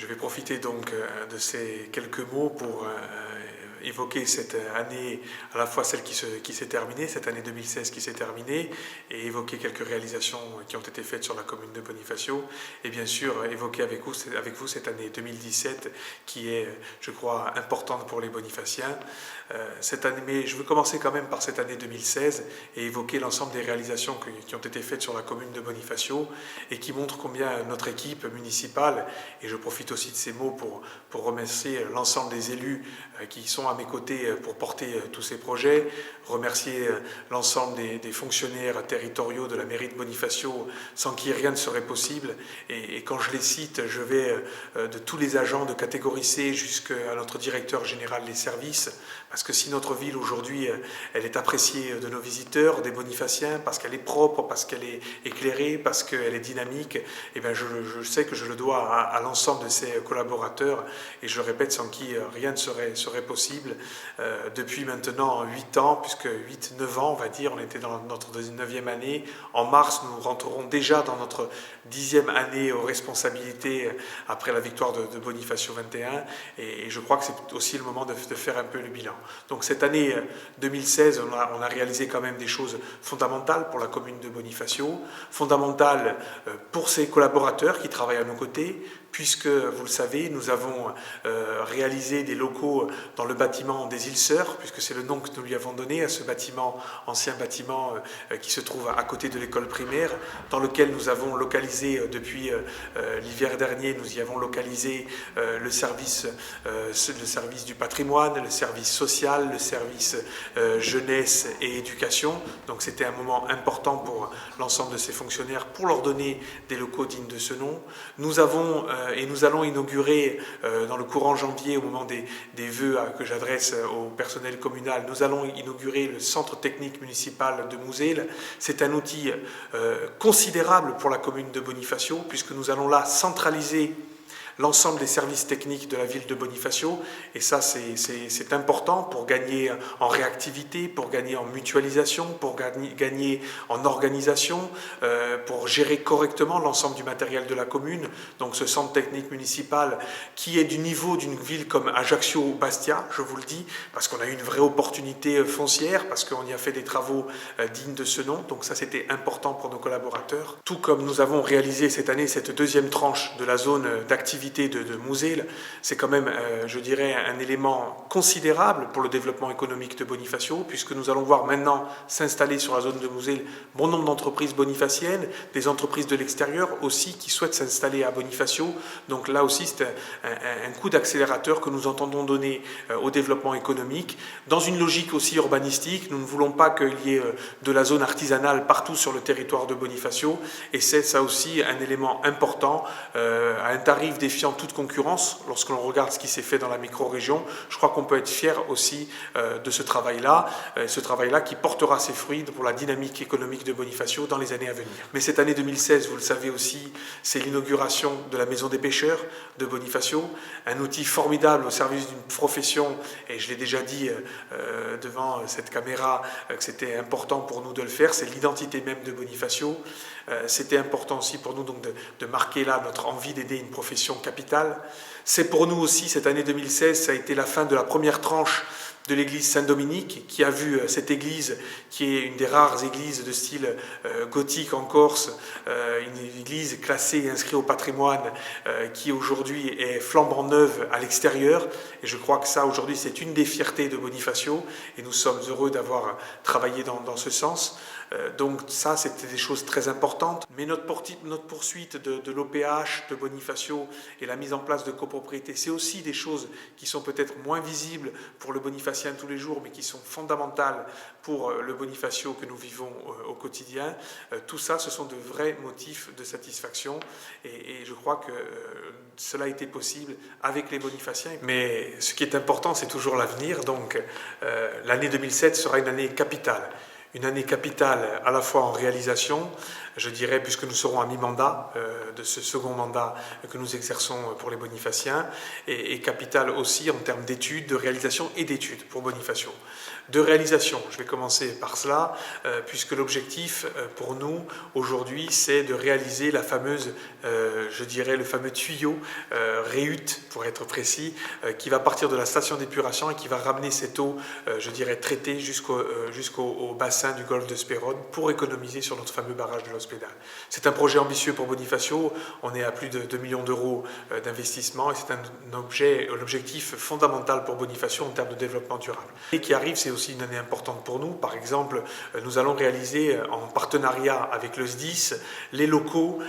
Je vais profiter donc de ces quelques mots pour évoquer cette année, à la fois celle qui s'est terminée, cette année 2016 qui s'est terminée, et évoquer quelques réalisations qui ont été faites sur la commune de Bonifacio, et bien sûr évoquer avec vous cette année 2017 qui est, je crois, importante pour les Bonifaciens. Mais je veux commencer quand même par cette année 2016 et évoquer l'ensemble des réalisations qui ont été faites sur la commune de Bonifacio et qui montrent combien notre équipe municipale, et je profite aussi de ces mots pour remercier l'ensemble des élus qui sont à mes côtés pour porter tous ces projets, remercier l'ensemble des fonctionnaires territoriaux de la mairie de Bonifacio sans qui rien ne serait possible. Et quand je les cite, je vais de tous les agents de catégorie C jusqu'à notre directeur général des services, parce que si notre ville aujourd'hui, elle est appréciée de nos visiteurs, des Bonifaciens, parce qu'elle est propre, parce qu'elle est éclairée, parce qu'elle est dynamique, et bien je sais que je le dois à l'ensemble de ces collaborateurs, et je le répète, sans qui rien ne serait possible. Depuis maintenant 8 ans, puisque 8-9 ans on va dire, on était dans notre 9e année. En mars, nous rentrerons déjà dans notre 10e année aux responsabilités après la victoire de Bonifacio 21, et je crois que c'est aussi le moment de faire un peu le bilan. Donc cette année 2016, on a réalisé quand même des choses fondamentales pour la commune de Bonifacio, fondamentales pour ses collaborateurs qui travaillent à nos côtés, puisque, vous le savez, nous avons réalisé des locaux dans le bâtiment des Îles Sœurs, puisque c'est le nom que nous lui avons donné à ce bâtiment, ancien bâtiment qui se trouve à côté de l'école primaire, dans lequel nous avons localisé, depuis l'hiver dernier, nous y avons localisé le service du patrimoine, le service social, le service jeunesse et éducation. Donc c'était un moment important pour l'ensemble de ces fonctionnaires, pour leur donner des locaux dignes de ce nom. Nous avons et nous allons inaugurer dans le courant janvier, au moment des vœux que j'adresse au personnel communal, nous allons inaugurer le centre technique municipal de Mouzel. C'est un outil considérable pour la commune de Bonifacio, puisque nous allons là centraliser l'ensemble des services techniques de la ville de Bonifacio, et ça c'est important pour gagner en réactivité, pour gagner en mutualisation, pour gagner en organisation, pour gérer correctement l'ensemble du matériel de la commune. Donc ce centre technique municipal qui est du niveau d'une ville comme Ajaccio ou Bastia, je vous le dis, parce qu'on a eu une vraie opportunité foncière, parce qu'on y a fait des travaux dignes de ce nom, donc ça c'était important pour nos collaborateurs. Tout comme nous avons réalisé cette année cette deuxième tranche de la zone d'activité de Mouzel, c'est quand même, je dirais, un élément considérable pour le développement économique de Bonifacio, puisque nous allons voir maintenant s'installer sur la zone de Mouzel bon nombre d'entreprises bonifaciennes, des entreprises de l'extérieur aussi qui souhaitent s'installer à Bonifacio. Donc là aussi, c'est un coup d'accélérateur que nous entendons donner au développement économique. Dans une logique aussi urbanistique, nous ne voulons pas qu'il y ait de la zone artisanale partout sur le territoire de Bonifacio, et c'est ça aussi un élément important, à un tarif défiant toute concurrence. Lorsque l'on regarde ce qui s'est fait dans la micro-région, je crois qu'on peut être fier aussi de ce travail-là qui portera ses fruits pour la dynamique économique de Bonifacio dans les années à venir. Mais cette année 2016, vous le savez aussi, c'est l'inauguration de la Maison des pêcheurs de Bonifacio, un outil formidable au service d'une profession, et je l'ai déjà dit devant cette caméra que c'était important pour nous de le faire, c'est l'identité même de Bonifacio. C'était important aussi pour nous donc de marquer là notre envie d'aider une profession capitale. C'est pour nous aussi, cette année 2016, ça a été la fin de la première tranche de l'église Saint-Dominique, qui a vu cette église, qui est une des rares églises de style gothique en Corse, une église classée et inscrite au patrimoine, qui aujourd'hui est flambant neuve à l'extérieur. Et je crois que ça, aujourd'hui, c'est une des fiertés de Bonifacio, et nous sommes heureux d'avoir travaillé dans ce sens. Donc ça, c'était des choses très importantes. Mais notre poursuite de l'OPH, de Bonifacio, et la mise en place de copropriété, c'est aussi des choses qui sont peut-être moins visibles pour le Bonifacien tous les jours, mais qui sont fondamentales pour le Bonifacio que nous vivons au quotidien. Tout ça, ce sont de vrais motifs de satisfaction, et je crois que cela a été possible avec les Bonifaciens. Mais ce qui est important, c'est toujours l'avenir. Donc l'année 2007 sera une année capitale. Une année capitale à la fois en réalisation, je dirais, puisque nous serons à mi-mandat de ce second mandat que nous exerçons pour les Bonifaciens, et capital aussi en termes d'études, de réalisation et d'études pour Bonifacio. De réalisation, je vais commencer par cela, puisque l'objectif pour nous aujourd'hui, c'est de réaliser la fameuse, je dirais, le fameux tuyau REUT, pour être précis, qui va partir de la station d'épuration et qui va ramener cette eau, je dirais, traitée jusqu'au bassin du golfe de Spérone pour économiser sur notre fameux barrage de l'Hospédale. C'est un projet ambitieux pour Bonifacio, on est à plus de 2 millions d'euros d'investissement et c'est un objectif fondamental pour Bonifacio en termes de développement durable. Et qui arrive, c'est aussi une année importante pour nous. Par exemple, nous allons réaliser en partenariat avec le SDIS des locaux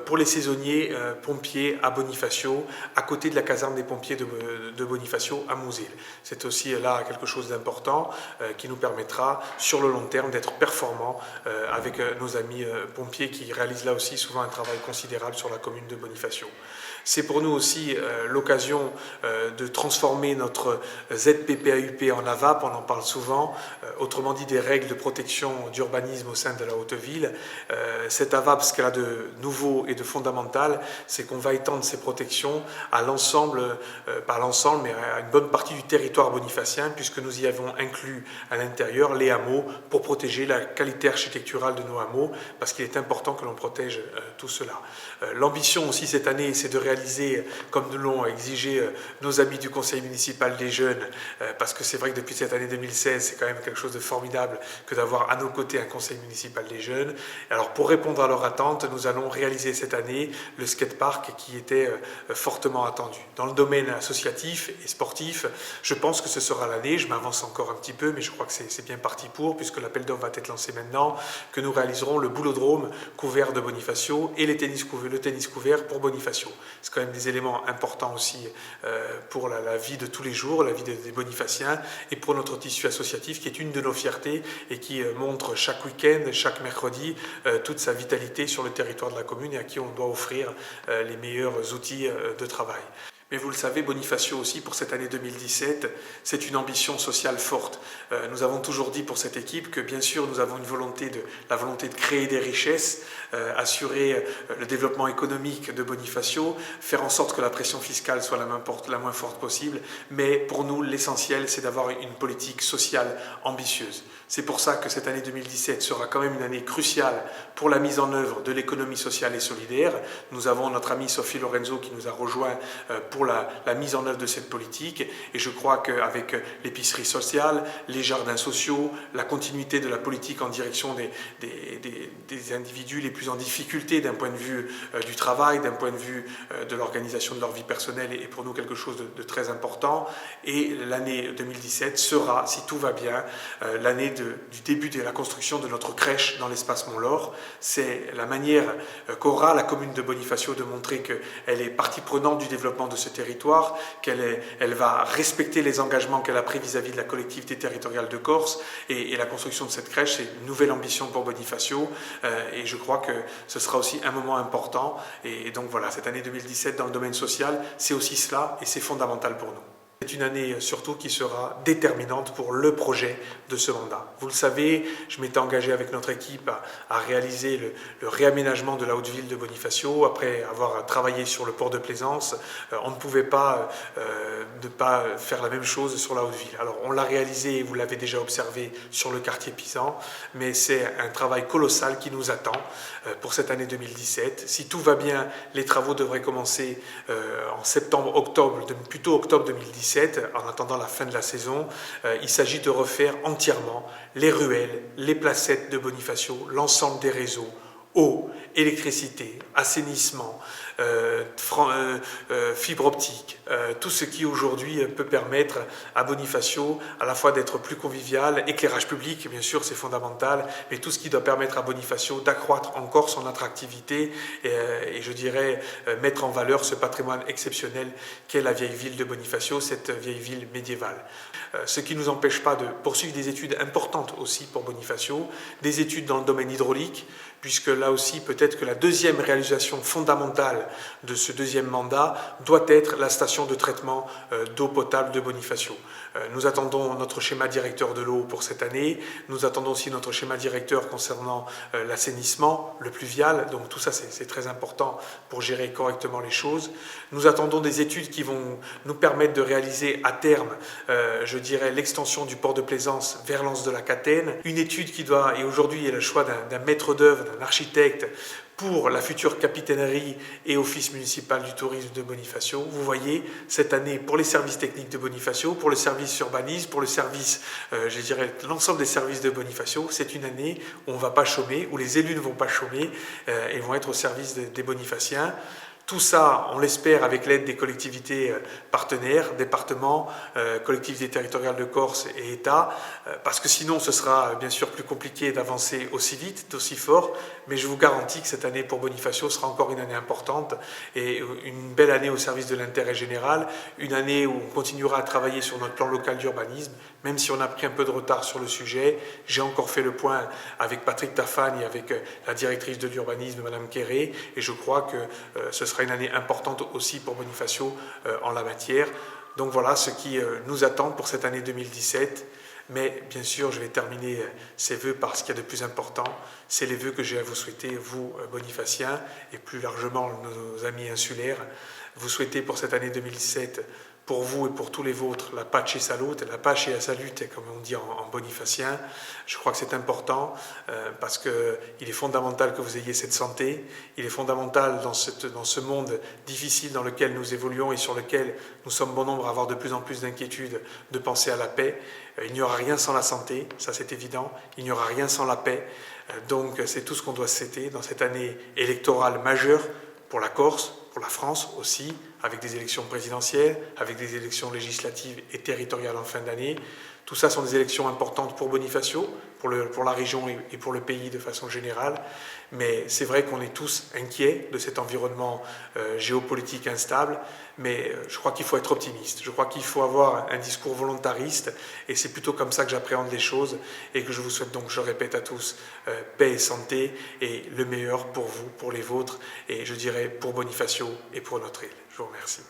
pour les saisonniers pompiers à Bonifacio, à côté de la caserne des pompiers de Bonifacio à Mouzil. C'est aussi là quelque chose d'important qui nous permettra sur le long terme d'être performants avec nos amis pompiers qui réalisent là aussi souvent un travail considérable sur la commune de Bonifacio. C'est pour nous aussi l'occasion de transformer notre ZPPAUP en AVAP, on en parle souvent, autrement dit des règles de protection d'urbanisme au sein de la Haute-Ville. Cette AVAP, ce qu'elle a de nouveau et de fondamental, c'est qu'on va étendre ces protections à l'ensemble, pas à l'ensemble, mais à une bonne partie du territoire bonifacien, puisque nous y avons inclus à l'intérieur les hameaux pour protéger la qualité architecturale de nos hameaux, parce qu'il est important que l'on protège tout cela. L'ambition aussi cette année, c'est de réaliser, comme nous l'ont exigé nos amis du Conseil municipal des jeunes, parce que c'est vrai que depuis cette année 2016, c'est quand même quelque chose de formidable que d'avoir à nos côtés un Conseil municipal des jeunes. Alors pour répondre à leurs attentes, nous allons réaliser cette année le skatepark qui était fortement attendu. Dans le domaine associatif et sportif, je pense que ce sera l'année, je m'avance encore un petit peu, mais je crois que c'est bien parti pour, puisque l'appel d'offres va être lancé maintenant, que nous réaliserons le boulodrome couvert de Bonifacio et le tennis couvert pour Bonifacio. C'est quand même des éléments importants aussi pour la vie de tous les jours, la vie des Bonifaciens et pour notre tissu associatif qui est une de nos fiertés et qui montre chaque week-end, chaque mercredi, toute sa vitalité sur le territoire de la commune et à qui on doit offrir les meilleurs outils de travail. Mais vous le savez, Bonifacio aussi, pour cette année 2017, c'est une ambition sociale forte. Nous avons toujours dit pour cette équipe que bien sûr nous avons la volonté de créer des richesses, assurer le développement économique de Bonifacio, faire en sorte que la pression fiscale soit la moins forte possible, mais pour nous l'essentiel c'est d'avoir une politique sociale ambitieuse. C'est pour ça que cette année 2017 sera quand même une année cruciale pour la mise en œuvre de l'économie sociale et solidaire. Nous avons notre amie Sophie Lorenzo qui nous a rejoint pour la mise en œuvre de cette politique et je crois qu'avec l'épicerie sociale, les jardins sociaux, la continuité de la politique en direction des individus les plus en difficulté d'un point de vue du travail, d'un point de vue de l'organisation de leur vie personnelle est pour nous quelque chose de très important et l'année 2017 sera, si tout va bien, l'année du début de la construction de notre crèche dans l'espace Mont-Laure. C'est la manière qu'aura la commune de Bonifacio de montrer qu'elle est partie prenante du développement de ce territoire, qu'elle va respecter les engagements qu'elle a pris vis-à-vis de la collectivité territoriale de Corse et la construction de cette crèche, c'est une nouvelle ambition pour Bonifacio et je crois que ce sera aussi un moment important et donc voilà, cette année 2017 dans le domaine social, c'est aussi cela et c'est fondamental pour nous. C'est une année surtout qui sera déterminante pour le projet de ce mandat. Vous le savez, je m'étais engagé avec notre équipe à réaliser le réaménagement de la Haute-Ville de Bonifacio. Après avoir travaillé sur le port de Plaisance, on ne pouvait pas ne pas faire la même chose sur la Haute-Ville. Alors on l'a réalisé, vous l'avez déjà observé, sur le quartier Pisan, mais c'est un travail colossal qui nous attend pour cette année 2017. Si tout va bien, les travaux devraient commencer en septembre-octobre, plutôt octobre 2017, en attendant la fin de la saison. Il s'agit de refaire entièrement les ruelles, les placettes de Bonifacio, l'ensemble des réseaux, eau, électricité, assainissement, fibre optique, tout ce qui aujourd'hui peut permettre à Bonifacio à la fois d'être plus convivial, éclairage public, bien sûr c'est fondamental, mais tout ce qui doit permettre à Bonifacio d'accroître encore son attractivité et je dirais mettre en valeur ce patrimoine exceptionnel qu'est la vieille ville de Bonifacio, cette vieille ville médiévale. Ce qui ne nous empêche pas de poursuivre des études importantes aussi pour Bonifacio, des études dans le domaine hydraulique, puisque là aussi peut-être peut-être que la deuxième réalisation fondamentale de ce deuxième mandat doit être la station de traitement d'eau potable de Bonifacio. Nous attendons notre schéma directeur de l'eau pour cette année. Nous attendons aussi notre schéma directeur concernant l'assainissement, le pluvial. Donc tout ça, c'est très important pour gérer correctement les choses. Nous attendons des études qui vont nous permettre de réaliser à terme, je dirais, l'extension du port de plaisance vers l'anse de la Catène. Une étude qui doit, et aujourd'hui il y a le choix d'un maître d'œuvre, d'un architecte, pour la future capitainerie et office municipal du tourisme de Bonifacio. Vous voyez, cette année, pour les services techniques de Bonifacio, pour le service urbanisme, pour le service, je dirais, l'ensemble des services de Bonifacio, c'est une année où on ne va pas chômer, où les élus ne vont pas chômer et vont être au service des Bonifaciens. Tout ça, on l'espère, avec l'aide des collectivités partenaires, départements, collectivités territoriales de Corse et État, parce que sinon ce sera bien sûr plus compliqué d'avancer aussi vite, aussi fort, mais je vous garantis que cette année pour Bonifacio sera encore une année importante et une belle année au service de l'intérêt général, une année où on continuera à travailler sur notre plan local d'urbanisme, même si on a pris un peu de retard sur le sujet. J'ai encore fait le point avec Patrick Tafani et avec la directrice de l'urbanisme, Madame Quéré, et je crois que ce sera une année importante aussi pour Bonifacio en la matière. Donc voilà ce qui nous attend pour cette année 2017. Mais bien sûr, je vais terminer ces vœux par ce qu'il y a de plus important. C'est les vœux que j'ai à vous souhaiter, vous, Bonifaciens, et plus largement nos amis insulaires. Vous souhaitez pour cette année 2017, pour vous et pour tous les vôtres, la pace et salute, la pace et la salute, comme on dit en bonifacien. Je crois que c'est important parce qu'il est fondamental que vous ayez cette santé. Il est fondamental dans ce monde difficile dans lequel nous évoluons et sur lequel nous sommes bon nombre à avoir de plus en plus d'inquiétudes, de penser à la paix. Il n'y aura rien sans la santé, ça c'est évident. Il n'y aura rien sans la paix. Donc c'est tout ce qu'on doit souhaiter dans cette année électorale majeure pour la Corse, pour la France aussi, avec des élections présidentielles, avec des élections législatives et territoriales en fin d'année. Tout ça sont des élections importantes pour Bonifacio, pour la région et pour le pays de façon générale. Mais c'est vrai qu'on est tous inquiets de cet environnement géopolitique instable, mais je crois qu'il faut être optimiste. Je crois qu'il faut avoir un discours volontariste, et c'est plutôt comme ça que j'appréhende les choses, et que je vous souhaite donc, je répète à tous, paix et santé, et le meilleur pour vous, pour les vôtres, et je dirais pour Bonifacio et pour notre île. Je vous remercie.